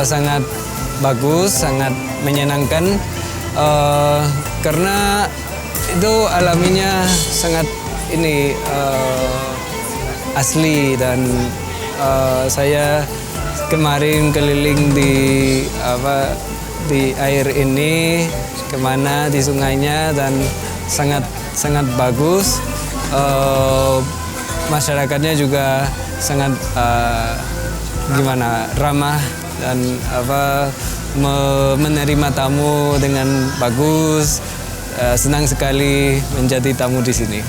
sangat bagus, sangat menyenangkan karena itu alaminya sangat asli dan saya kemarin keliling di air ini kemana di sungainya dan sangat bagus. Masyarakatnya juga sangat ramah dan menerima tamu dengan bagus. Senang sekali menjadi tamu di sini.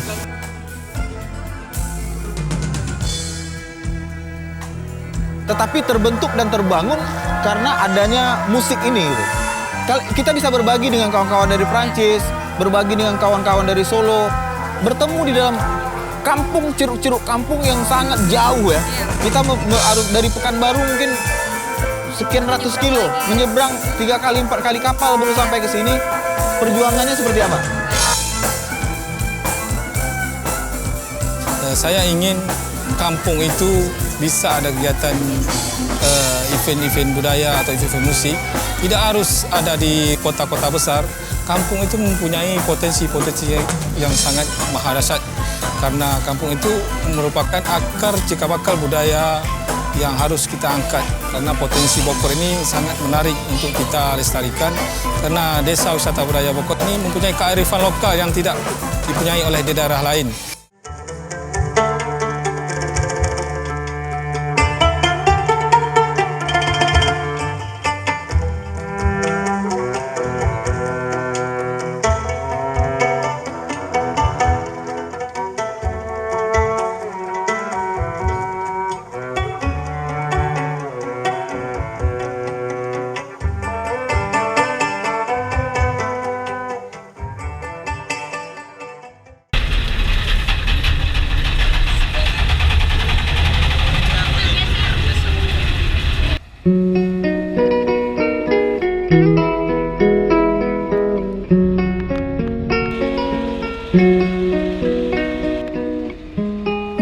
Tetapi terbentuk dan terbangun karena adanya musik ini. Gitu. Kita bisa berbagi dengan kawan-kawan dari Prancis, berbagi dengan kawan-kawan dari Solo, bertemu di dalam kampung, ceruk-ceruk kampung yang sangat jauh ya. Kita dari Pekanbaru mungkin sekian ratus kilo, menyeberang 3 kali 4 kali kapal baru sampai ke sini. Perjuangannya seperti apa? Saya ingin kampung itu bisa ada kegiatan event-event budaya atau event musik. Tidak harus ada di kota-kota besar. Kampung itu mempunyai potensi-potensi yang sangat maha dahsyat. Karena kampung itu merupakan akar cikal bakal budaya yang harus kita angkat. Karena potensi Bokor ini sangat menarik untuk kita lestarikan. Karena Desa Wisata Budaya Bokor ini mempunyai kearifan lokal yang tidak dipunyai oleh di daerah lain.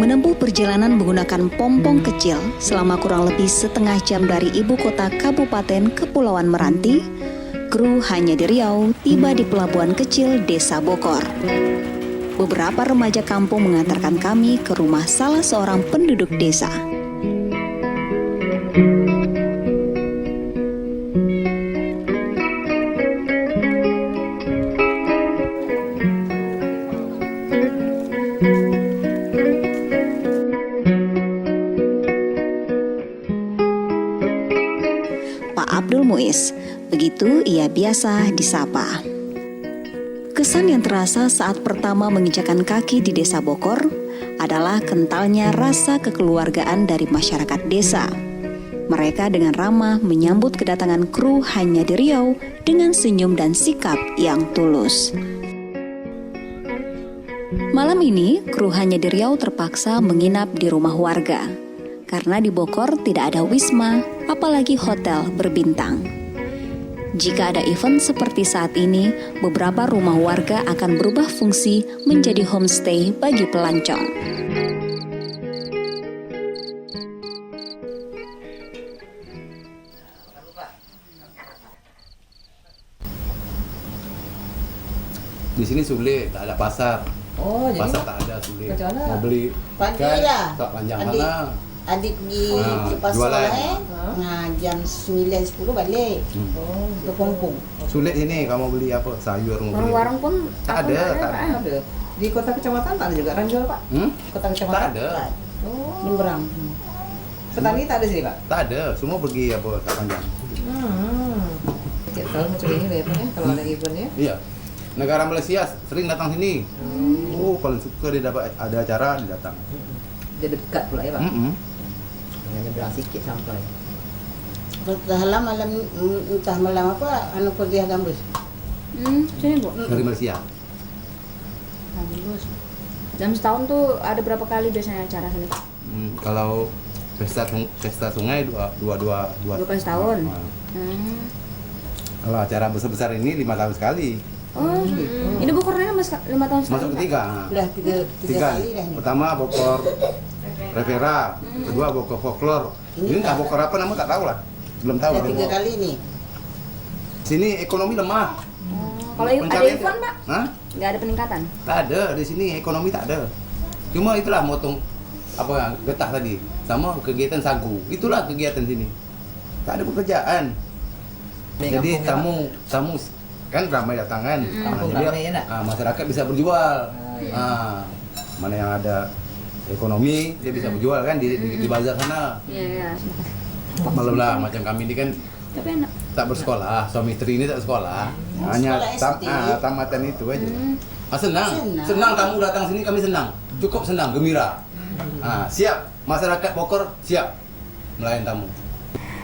Menempuh perjalanan menggunakan pompong kecil selama kurang lebih setengah jam dari ibu kota Kabupaten Kepulauan Meranti, kru Hanya di Riau tiba di pelabuhan kecil Desa Bokor. Beberapa remaja kampung mengantarkan kami ke rumah salah seorang penduduk desa. Abdul Muiz, begitu ia biasa disapa. Kesan yang terasa saat pertama menginjakan kaki di Desa Bokor adalah kentalnya rasa kekeluargaan dari masyarakat desa. Mereka dengan ramah menyambut kedatangan kru Hanya di Riau dengan senyum dan sikap yang tulus. Malam ini, kru Hanya di Riau terpaksa menginap di rumah warga. Karena di Bokor tidak ada wisma, apalagi hotel berbintang. Jika ada event seperti saat ini, beberapa rumah warga akan berubah fungsi menjadi homestay bagi pelancong. Di sini sulit, tak ada pasar. Oh, pasar jadi tak ada, sulit. macam mana? Mau beli Pagi lah. tak panjang mana. Adik pergi ke pasar jualan. jam 9-10 balik ke Pompong. Sulit ini kamu beli apa? Sayur mau beli. Warung-warung pun Tak ada, tak ada. ada. Di kota kecamatan tak ada juga orang jual, Pak? Kota Tak kecamatan? ada. Oh. Nyebrang. Petani tak ada sini, Pak? Tak ada, semua pergi apa tak panjang. Setiap tahun macam ini levelnya kalau ada eventnya. Iya. Negara Malaysia sering datang sini. Oh, paling suka dia dapat ada acara dia datang. Dia dekat pula ya, Pak? Hanya nyebrang sikit sampai. Entah malam apa, kuliah gambus. Sini Bu. Dari Malaysia. Bagus. Dalam setahun tuh ada berapa kali biasanya acara sini? Kalau pesta sungai dua kali setahun. Kalau acara besar-besar ini 5 tahun sekali. Oh, ini Bokornya 5 tahun sekali. Masuk ketiga. Udah tiga kali dah. Pertama Bokor Revera, kedua Bokor Folklore. Ini entah Bokor apa nama tak tahu lah. belum tahu. Sudah 3 kali nih. Sini ekonomi lemah. Kalau ada Pencarian- event, Pak? Hah? Nggak ada peningkatan? Tak ada di sini, ekonomi tak ada. Cuma itulah motong apa getah tadi sama kegiatan sagu. Itulah kegiatan sini. Tak ada pekerjaan. Jadi tamu kan ramai datang kan. Kampung Jadi ramai, ya, nak? masyarakat bisa berjual. iya. Mana yang ada ekonomi dia bisa berjual kan di bazar sana. Iya. Malam lah macam kami ini kan Tapi enak. tak bersekolah, suami istri ini tak sekolah, hanya sekolah SD. tamatan itu aja. Senang kamu datang sini, kami senang, cukup senang, gembira. Siap, masyarakat Bokor siap melayan tamu.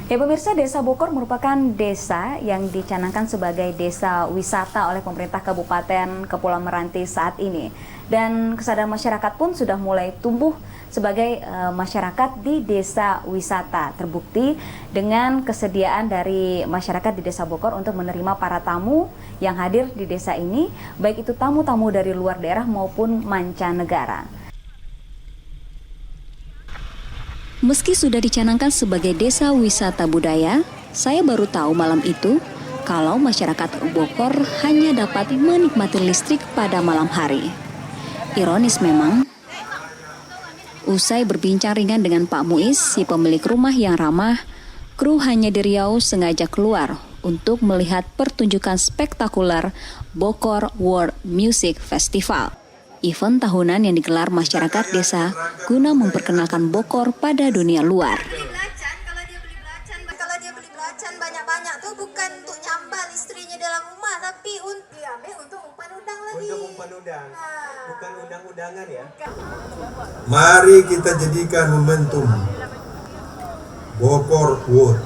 Ya pemirsa, Desa Bokor merupakan desa yang dicanangkan sebagai desa wisata oleh pemerintah Kabupaten Kepulauan Meranti saat ini. Dan kesadaran masyarakat pun sudah mulai tumbuh sebagai masyarakat di desa wisata. Terbukti dengan kesediaan dari masyarakat di Desa Bokor untuk menerima para tamu yang hadir di desa ini, baik itu tamu-tamu dari luar daerah maupun mancanegara. Meski sudah dicanangkan sebagai desa wisata budaya, saya baru tahu malam itu kalau masyarakat Bokor hanya dapat menikmati listrik pada malam hari. Ironis memang. Usai berbincang ringan dengan Pak Muiz, si pemilik rumah yang ramah, kru hanya di Riau sengaja keluar untuk melihat pertunjukan spektakuler Bokor World Music Festival. Event tahunan yang digelar masyarakat desa guna memperkenalkan Bokor pada dunia luar. Kalau dia beli belacan banyak-banyak tuh bukan untuk nyambal istrinya dalam rumah, tapi untuk diambil untuk umpan udang lagi. Untuk umpan udang, bukan udang-udangan ya. Mari kita jadikan momentum Bokor World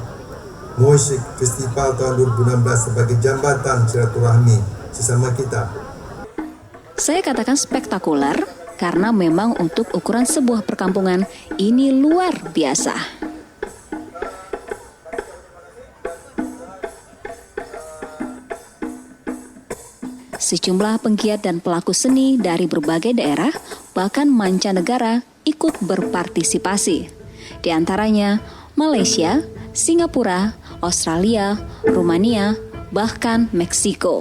Music Festival tahun 2016 sebagai jambatan silaturahmi sesama kita. Saya katakan spektakuler karena memang untuk ukuran sebuah perkampungan ini luar biasa. Sejumlah penggiat dan pelaku seni dari berbagai daerah, bahkan mancanegara, ikut berpartisipasi. Di antaranya Malaysia, Singapura, Australia, Rumania, bahkan Meksiko.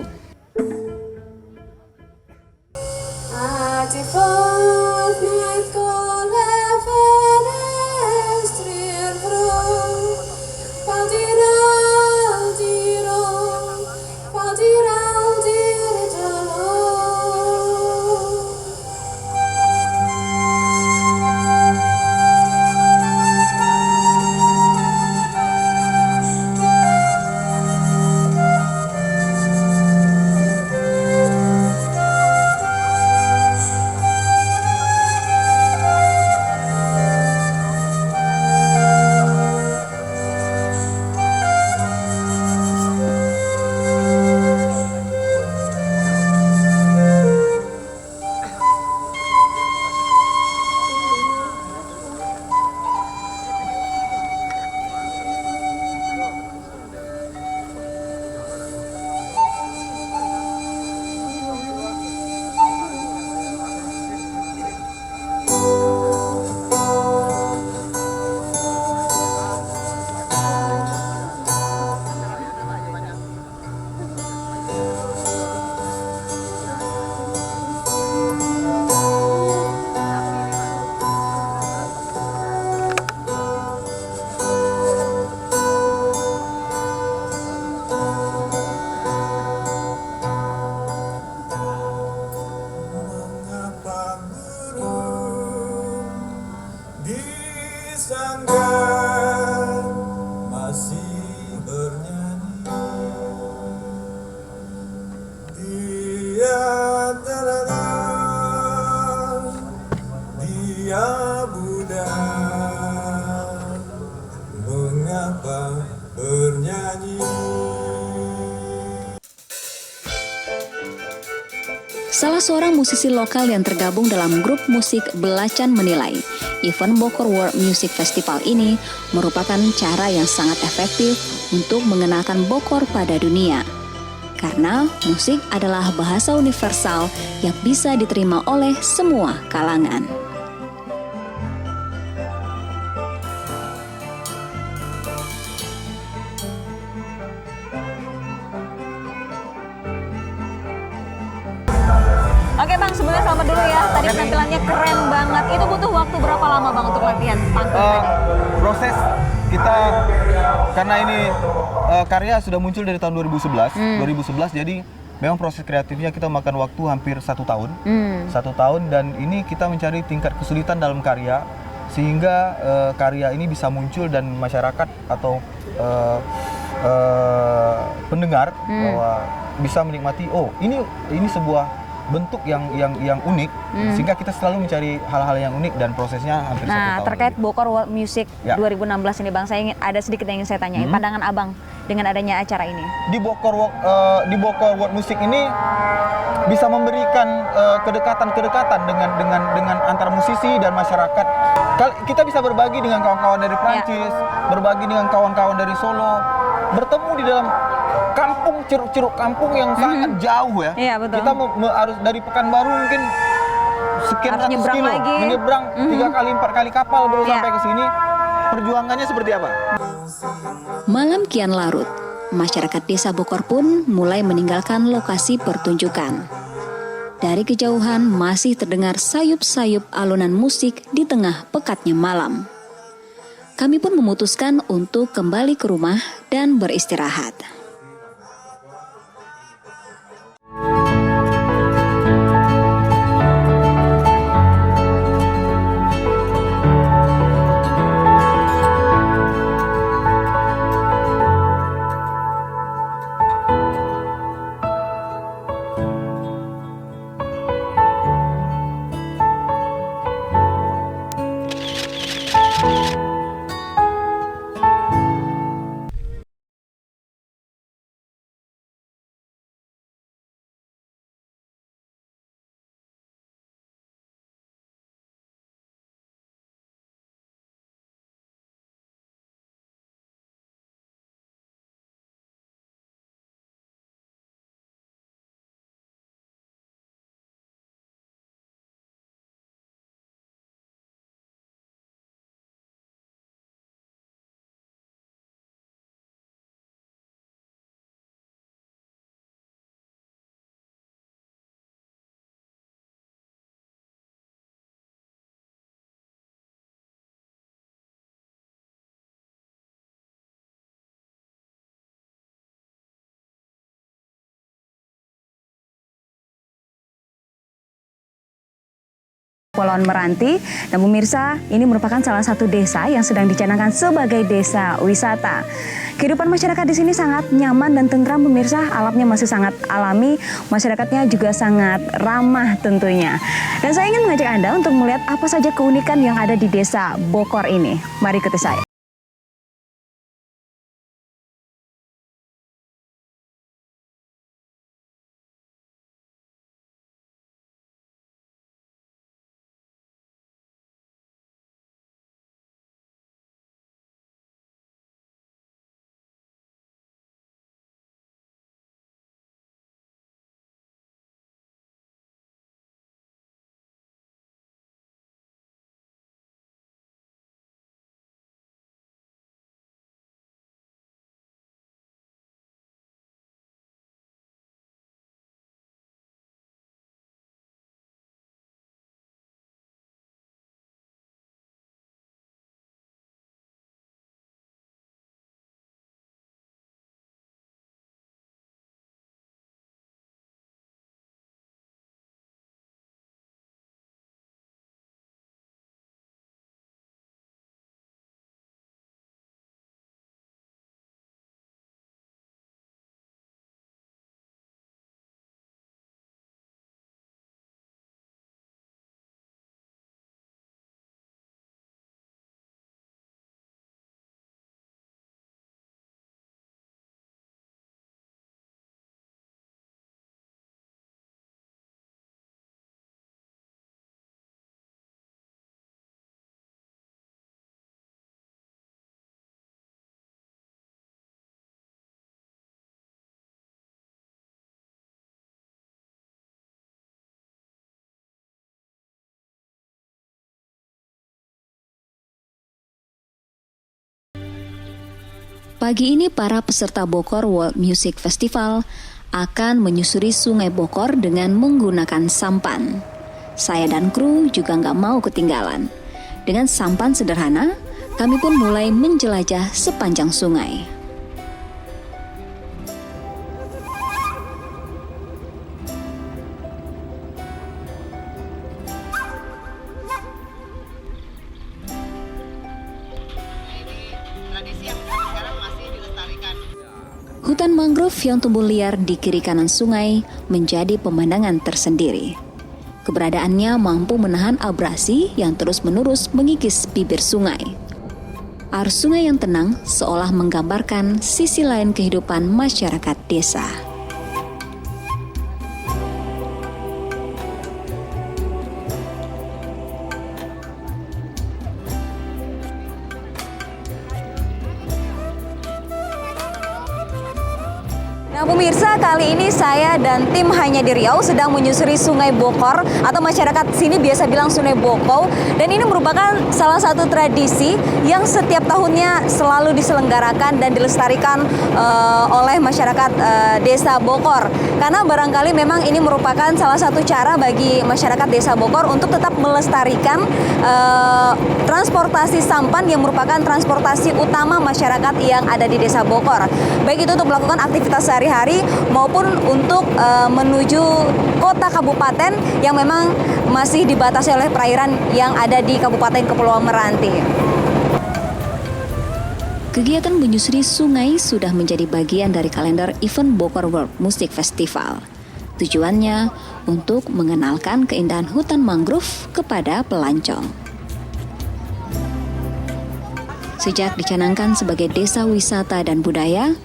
Salah seorang musisi lokal yang tergabung dalam grup musik Belacan menilai, event Bokor World Music Festival ini merupakan cara yang sangat efektif untuk mengenalkan Bokor pada dunia. Karena musik adalah bahasa universal yang bisa diterima oleh semua kalangan. sama dulu ya. Tadi penampilannya keren banget. Itu butuh waktu berapa lama Bang untuk latihan panggung tadi? Proses kita, karena ini karya sudah muncul dari tahun 2011. 2011, jadi memang proses kreatifnya kita makan waktu hampir 1 tahun. 1 tahun, dan ini kita mencari tingkat kesulitan dalam karya sehingga karya ini bisa muncul dan masyarakat atau pendengar bahwa bisa menikmati, oh ini sebuah bentuk yang unik, sehingga kita selalu mencari hal-hal yang unik dan prosesnya hampir 1 tahun. Nah, terkait Bokor World Music Ya. 2016 ini Bang, saya ingin ada sedikit yang ingin saya tanyain. Pandangan Abang dengan adanya acara ini. Di Bokor World Music ini bisa memberikan kedekatan dengan antar musisi dan masyarakat. Kita bisa berbagi dengan kawan-kawan dari Prancis, berbagi dengan kawan-kawan dari Solo, bertemu di dalam kampung, ceruk-ceruk kampung yang sangat jauh ya. Iya, betul. Kita harus dari Pekanbaru mungkin sekian Harus ratus nyebrang kilo, lagi. menyeberang 3 kali 4 kali kapal baru sampai ke sini. Perjuangannya seperti apa? Malam kian larut, masyarakat desa Bokor pun mulai meninggalkan lokasi pertunjukan. Dari kejauhan masih terdengar sayup-sayup alunan musik di tengah pekatnya malam. Kami pun memutuskan untuk kembali ke rumah dan beristirahat. Kepulauan Meranti. Dan pemirsa, ini merupakan salah satu desa yang sedang dicanangkan sebagai desa wisata. Kehidupan masyarakat di sini sangat nyaman dan tentram pemirsa, alamnya masih sangat alami, masyarakatnya juga sangat ramah tentunya. Dan saya ingin mengajak Anda untuk melihat apa saja keunikan yang ada di desa Bokor ini. Mari ikuti saya. Pagi ini para peserta Bokor World Music Festival akan menyusuri Sungai Bokor dengan menggunakan sampan. Saya dan kru juga nggak mau ketinggalan. Dengan sampan sederhana, kami pun mulai menjelajah sepanjang sungai. Hutan mangrove yang tumbuh liar di kiri kanan sungai menjadi pemandangan tersendiri. Keberadaannya mampu menahan abrasi yang terus-menerus mengikis bibir sungai. Arus sungai yang tenang seolah menggambarkan sisi lain kehidupan masyarakat desa. Nah pemirsa, kali ini saya dan tim Hanya di Riau sedang menyusuri Sungai Bokor atau masyarakat sini biasa bilang Sungai Bokau, dan ini merupakan salah satu tradisi yang setiap tahunnya selalu diselenggarakan dan dilestarikan oleh masyarakat Desa Bokor. Karena barangkali memang ini merupakan salah satu cara bagi masyarakat Desa Bokor untuk tetap melestarikan transportasi sampan yang merupakan transportasi utama masyarakat yang ada di Desa Bokor. Baik itu untuk melakukan aktivitas sehari-hari maupun untuk menuju kota kabupaten yang memang masih dibatasi oleh perairan yang ada di Kabupaten Kepulauan Meranti. Kegiatan menyusuri sungai sudah menjadi bagian dari kalender event Bokor World Music Festival. Tujuannya untuk mengenalkan keindahan hutan mangrove kepada pelancong. Sejak dicanangkan sebagai desa wisata dan budaya,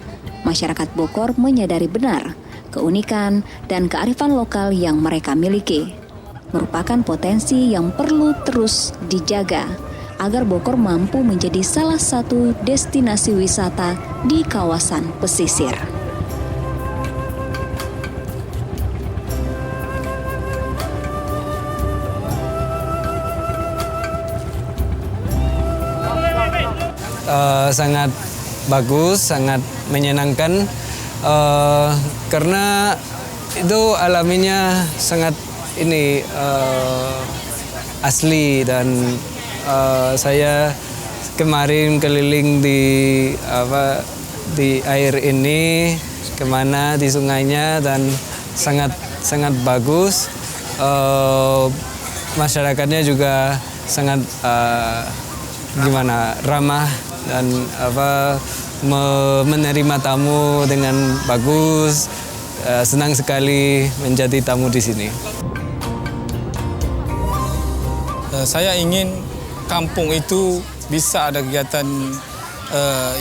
masyarakat Bokor menyadari benar keunikan dan kearifan lokal yang mereka miliki. Merupakan potensi yang perlu terus dijaga agar Bokor mampu menjadi salah satu destinasi wisata di kawasan pesisir. Sangat bagus, sangat menyenangkan karena itu alaminya sangat asli, dan saya kemarin keliling di air ini kemana di sungainya, dan sangat bagus. Masyarakatnya juga sangat ramah dan menerima tamu dengan bagus. Senang sekali menjadi tamu di sini. Saya ingin kampung itu bisa ada kegiatan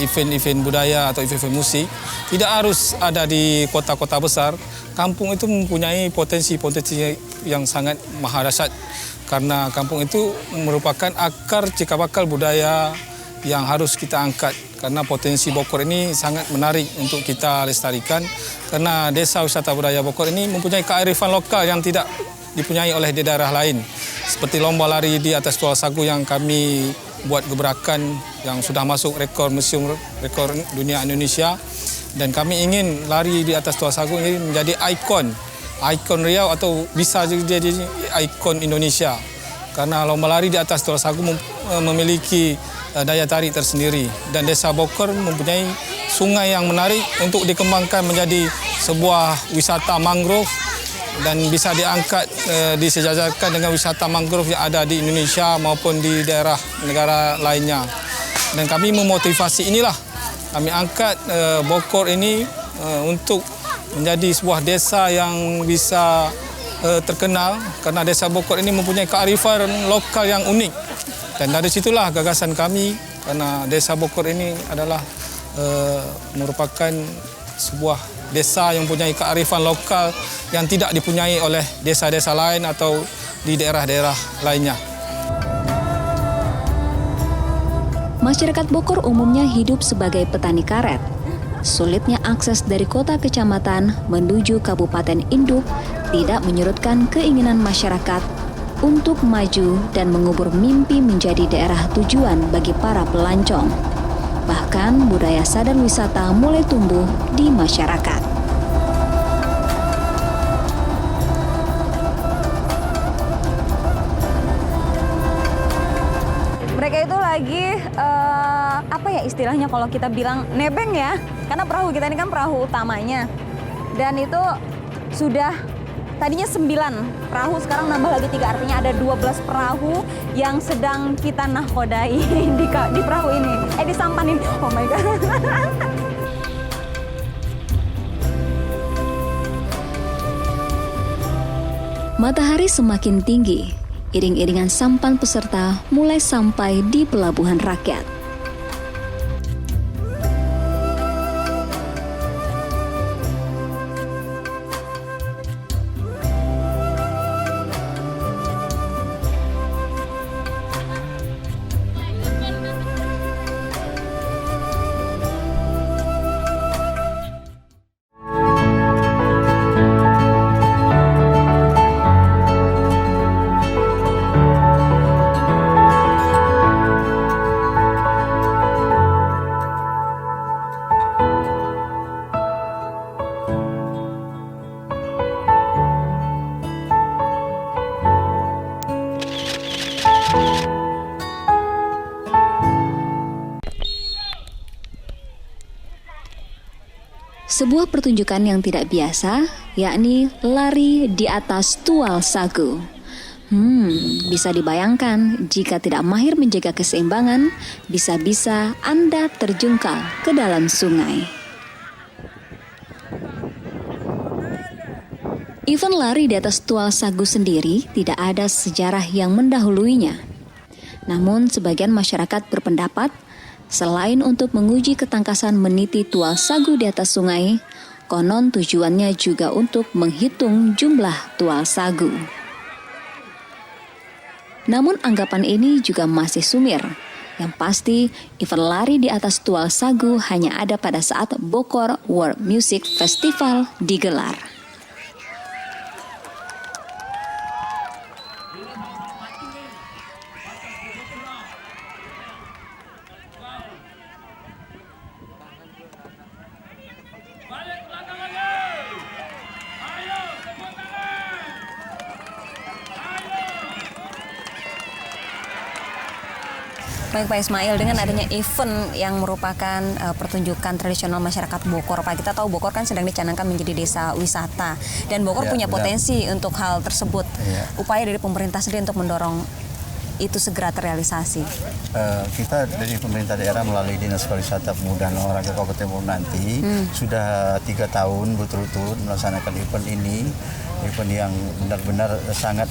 event-event budaya atau event musik. Tidak harus ada di kota-kota besar. Kampung itu mempunyai potensi-potensi yang sangat maha dahsyat. Karena kampung itu merupakan akar cikal bakal budaya yang harus kita angkat. Karena potensi Bokor ini sangat menarik untuk kita lestarikan. Karena desa wisata budaya Bokor ini mempunyai kearifan lokal yang tidak dipunyai oleh di daerah lain. Seperti lomba lari di atas tual sagu yang kami buat gebrakan yang sudah masuk Museum Rekor Dunia Indonesia. Dan kami ingin lari di atas tual sagu ini menjadi ikon Riau atau bisa jadi ikon Indonesia. Karena lomba lari di atas tual sagu memiliki daya tarik tersendiri, dan Desa Bokor mempunyai sungai yang menarik untuk dikembangkan menjadi sebuah wisata mangrove dan bisa diangkat disejajarkan dengan wisata mangrove yang ada di Indonesia maupun di daerah negara lainnya. Dan kami memotivasi inilah, kami angkat Bokor ini untuk menjadi sebuah desa yang bisa terkenal, karena Desa Bokor ini mempunyai kearifan lokal yang unik. Dan dari situlah gagasan kami, karena Desa Bokor ini adalah merupakan sebuah desa yang mempunyai kearifan lokal yang tidak dipunyai oleh desa-desa lain atau di daerah-daerah lainnya. Masyarakat Bokor umumnya hidup sebagai petani karet. Sulitnya akses dari kota kecamatan menuju kabupaten induk tidak menyurutkan keinginan masyarakat untuk maju dan mengubur mimpi menjadi daerah tujuan bagi para pelancong. Bahkan budaya sadar wisata mulai tumbuh di masyarakat. lagi apa ya istilahnya kalau kita bilang nebeng ya, karena perahu kita ini kan perahu utamanya, dan itu sudah tadinya 9 perahu, sekarang nambah lagi 3, artinya ada 12 perahu yang sedang kita nahkodai di perahu ini, di sampan ini. Oh my god. Matahari semakin tinggi, iring-iringan sampan peserta mulai sampai di pelabuhan rakyat. Sebuah pertunjukan yang tidak biasa, yakni lari di atas tual sagu. Bisa dibayangkan jika tidak mahir menjaga keseimbangan, bisa-bisa Anda terjungkal ke dalam sungai. Event lari di atas tual sagu sendiri tidak ada sejarah yang mendahuluinya. Namun sebagian masyarakat berpendapat, selain untuk menguji ketangkasan meniti tual sagu di atas sungai, konon tujuannya juga untuk menghitung jumlah tual sagu. Namun anggapan ini juga masih sumir. Yang pasti, event lari di atas tual sagu hanya ada pada saat Bokor World Music Festival digelar. Baik Pak Ismail, dengan adanya event yang merupakan pertunjukan tradisional masyarakat Bokor, Pak, kita tahu Bokor kan sedang dicanangkan menjadi desa wisata, dan Bokor punya potensi untuk hal tersebut. Upaya dari pemerintah sendiri untuk mendorong itu segera terrealisasi. Kita dari pemerintah daerah melalui Dinas Pariwisata Pemuda dan Olahraga Kabupaten Bogor nanti sudah 3 tahun berturut-turut melaksanakan event ini. Event yang benar-benar sangat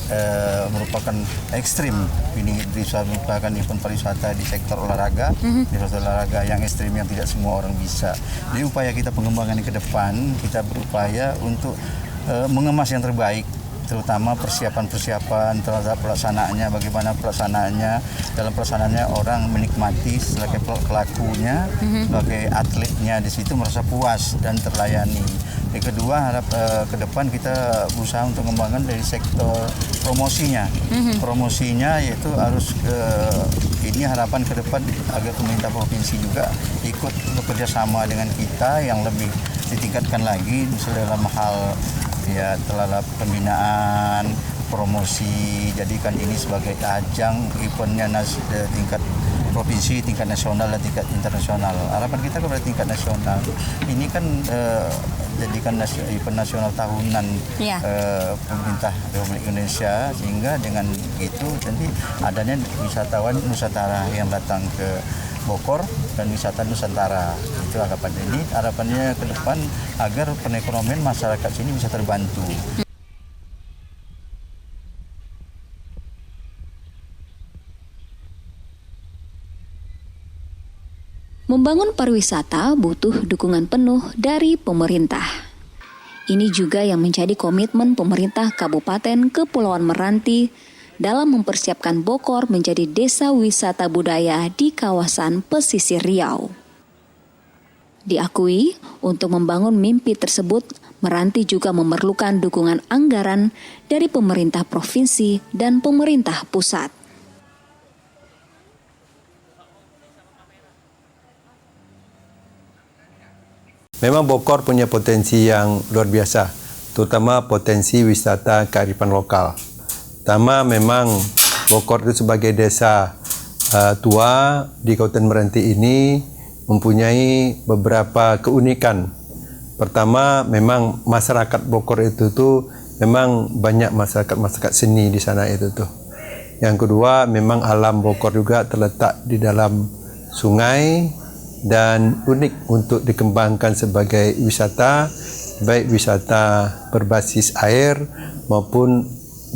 merupakan ekstrim. Ini bisa merupakan event pariwisata di sektor olahraga, di sektor olahraga yang ekstrim yang tidak semua orang bisa. Jadi upaya kita pengembangan ke depan, kita berupaya untuk mengemas yang terbaik, terutama persiapan-persiapan terhadap pelaksanaannya, bagaimana pelaksanaannya, dalam pelaksanaannya orang menikmati sebagai pelakunya, sebagai atletnya di situ merasa puas dan terlayani. Yang kedua, harap ke depan kita berusaha untuk mengembangkan dari sektor promosinya. Promosinya yaitu harus ini harapan ke depan agar pemerintah provinsi juga ikut bekerja sama dengan kita yang lebih ditingkatkan lagi, misalnya dalam hal ya terhadap pembinaan, promosi, jadikan ini sebagai ajang eventnya tingkat provinsi, tingkat nasional, dan tingkat internasional. Harapan kita kepada tingkat nasional ini kan jadikan event nasional tahunan pemerintah Republik Indonesia, sehingga dengan itu nanti adanya wisatawan Nusantara yang datang ke Bokor dan wisata Nusantara. Itu harapan ini, harapannya ke depan agar perekonomian masyarakat sini bisa terbantu. Membangun pariwisata butuh dukungan penuh dari pemerintah. Ini juga yang menjadi komitmen pemerintah Kabupaten Kepulauan Meranti dalam mempersiapkan Bokor menjadi desa wisata budaya di kawasan pesisir Riau. Diakui, untuk membangun mimpi tersebut, Meranti juga memerlukan dukungan anggaran dari pemerintah provinsi dan pemerintah pusat. Memang Bokor punya potensi yang luar biasa, terutama potensi wisata kearifan lokal. Pertama, memang Bokor itu sebagai desa tua di Kabupaten Meranti ini mempunyai beberapa keunikan. Pertama, memang masyarakat Bokor itu tuh memang banyak masyarakat seni di sana itu tuh. Yang kedua, memang alam Bokor juga terletak di dalam sungai dan unik untuk dikembangkan sebagai wisata, baik wisata berbasis air maupun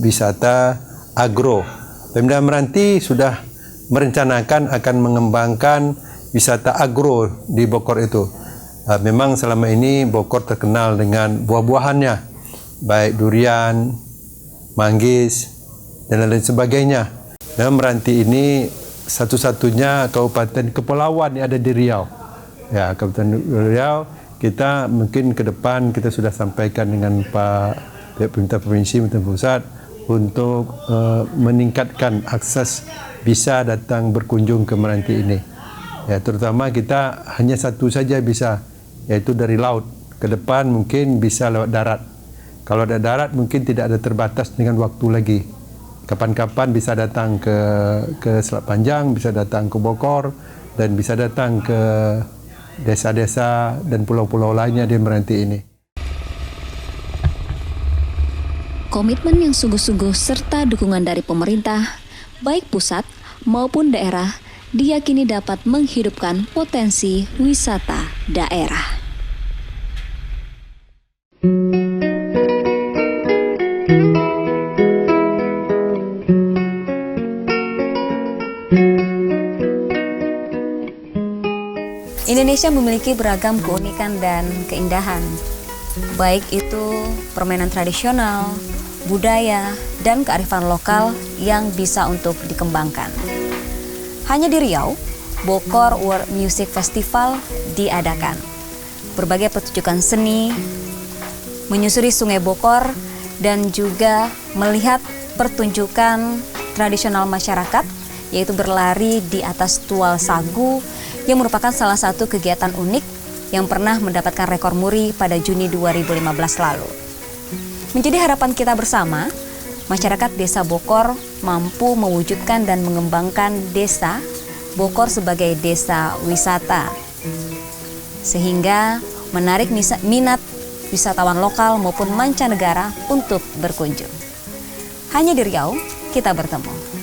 wisata agro. Pemda Meranti sudah merencanakan akan mengembangkan wisata agro di Bokor itu. Memang selama ini Bokor terkenal dengan buah-buahannya, baik durian, manggis, dan lain sebagainya. Dan Meranti ini satu-satunya kabupaten kepulauan yang ada di Riau. Ya, Kabupaten Riau, kita mungkin ke depan kita sudah sampaikan dengan Pak Pemerintah Provinsi maupun pusat untuk meningkatkan akses bisa datang berkunjung ke Meranti ini. Ya, terutama kita hanya satu saja bisa, yaitu dari laut. Ke depan mungkin bisa lewat darat. Kalau ada darat mungkin tidak ada terbatas dengan waktu lagi. Kapan-kapan bisa datang ke Selat Panjang, bisa datang ke Bokor, dan bisa datang ke desa-desa dan pulau-pulau lainnya di Meranti ini. Komitmen yang sungguh-sungguh serta dukungan dari pemerintah, baik pusat maupun daerah, diyakini dapat menghidupkan potensi wisata daerah. Indonesia memiliki beragam keunikan dan keindahan, baik itu permainan tradisional, budaya, dan kearifan lokal yang bisa untuk dikembangkan. Hanya di Riau, Bokor World Music Festival diadakan. Berbagai pertunjukan seni, menyusuri Sungai Bokor, dan juga melihat pertunjukan tradisional masyarakat, yaitu berlari di atas tual sagu, yang merupakan salah satu kegiatan unik yang pernah mendapatkan rekor muri pada Juni 2015 lalu. Menjadi harapan kita bersama, masyarakat Desa Bokor mampu mewujudkan dan mengembangkan Desa Bokor sebagai desa wisata, sehingga menarik minat wisatawan lokal maupun mancanegara untuk berkunjung. Hanya di Riau, kita bertemu.